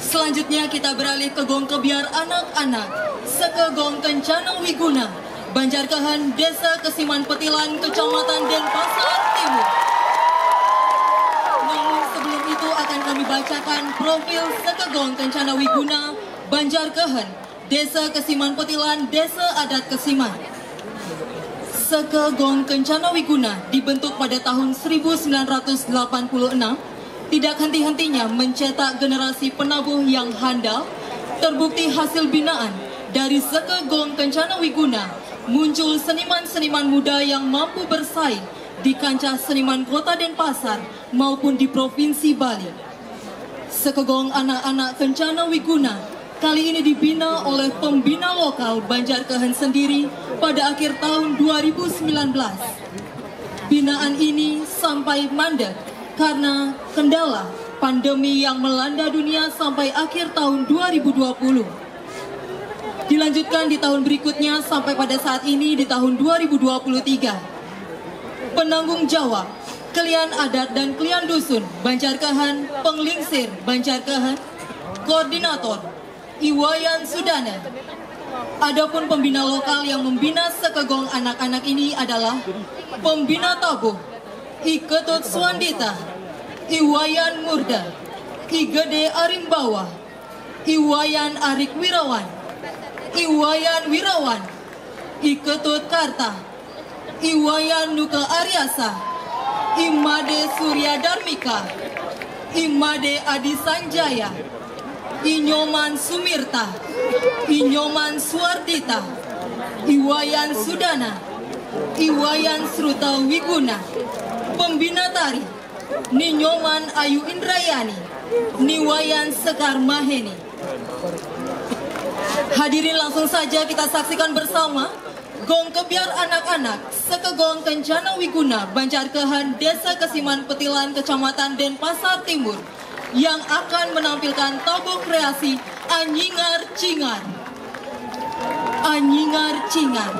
Selanjutnya kita beralih ke gong kebiar anak-anak Sekegong Kencana Wiguna, Banjarkehen, Desa Kesiman Petilan, Kecamatan Denpasar Timur. Namun sebelum itu akan kami bacakan profil Sekegong Kencana Wiguna, Banjarkehen, Desa Kesiman Petilan, Desa Adat Kesiman. Sekegong Kencana Wiguna dibentuk pada tahun 1986, tidak henti-hentinya mencetak generasi penabuh yang handal. Terbukti hasil binaan dari Sekegong Kencana Wiguna, muncul seniman-seniman muda yang mampu bersaing di kancah seniman Kota Denpasar maupun di Provinsi Bali. Sekegong anak-anak Kencana Wiguna kali ini dibina oleh pembina lokal Banjarkehen sendiri pada akhir tahun 2019. Binaan ini sampai mandek karena kendala pandemi yang melanda dunia sampai akhir tahun 2020. Dilanjutkan di tahun berikutnya sampai pada saat ini di tahun 2023. Penanggung jawab Kelian Adat dan Kelian Dusun Banjarkehen, Penglingsir Banjarkehen, Koordinator Iwayan Sudana. Adapun pembina lokal yang membina Sekegong anak-anak ini adalah Pembina Tabuh I Ketut Swandita, Iwayan Murda, I Gede Arimbawa, Iwayan Arik Wirawan, Iwayan Wirawan, I Ketut Karta, Iwayan Nuka Aryasa, Imade Surya Darmika, Imade Adi Sanjaya, Inyoman Sumirta, Inyoman Suardita, Iwayan Sudana, Iwayan Sruta Wiguna. Pembina tari Ninyoman Ayu Indrayani, Niwayan Sekar Maheni. Hadirin, langsung saja kita saksikan bersama gong kebiar anak-anak Sekegong Kencana Wiguna, Banjarkehen, Desa Kesiman Petilan, Kecamatan Denpasar Timur, yang akan menampilkan tabuh kreasi Anyingar Cingar. Anyingar Cingar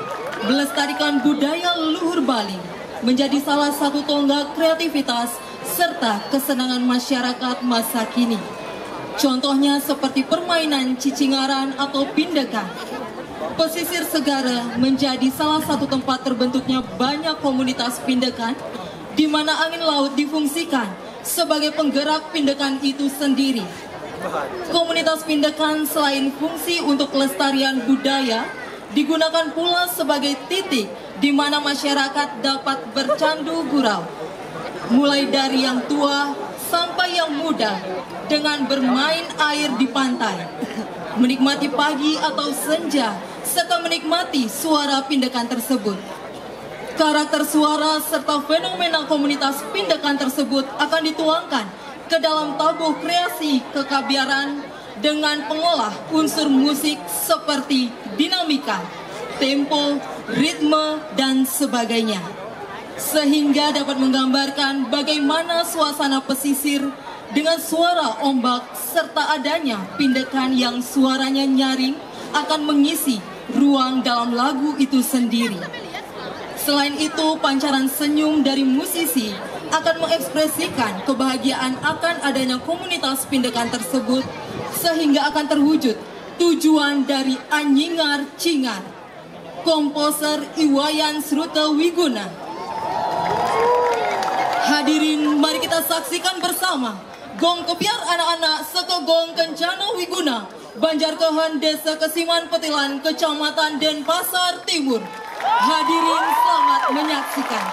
melestarikan budaya leluhur Bali, menjadi salah satu tonggak kreativitas serta kesenangan masyarakat masa kini. Contohnya seperti permainan cicingaran atau pindekan. Pesisir Segara menjadi salah satu tempat terbentuknya banyak komunitas pindekan, di mana angin laut difungsikan sebagai penggerak pindekan itu sendiri. Komunitas pindekan selain fungsi untuk kelestarian budaya, digunakan pula sebagai titik di mana masyarakat dapat bercandu gurau, mulai dari yang tua sampai yang muda, dengan bermain air di pantai, menikmati pagi atau senja, serta menikmati suara pindekan tersebut. Karakter suara serta fenomena komunitas pindekan tersebut akan dituangkan ke dalam tabuh kreasi kekabiaran dengan pengolah unsur musik seperti dinamika, tempo, ritme, dan sebagainya, sehingga dapat menggambarkan bagaimana suasana pesisir dengan suara ombak serta adanya pindekan yang suaranya nyaring akan mengisi ruang dalam lagu itu sendiri. Selain itu, pancaran senyum dari musisi akan mengekspresikan kebahagiaan akan adanya komunitas pindekan tersebut, sehingga akan terwujud tujuan dari Anyingar Cingar. Komposer Iwayan Sruta Wiguna. Hadirin, mari kita saksikan bersama gong kebiar anak-anak Sekegong Kencana Wiguna, Banjarkehen, Desa Kesiman Petilan, Kecamatan Denpasar Timur. Hadirin, selamat menyaksikan.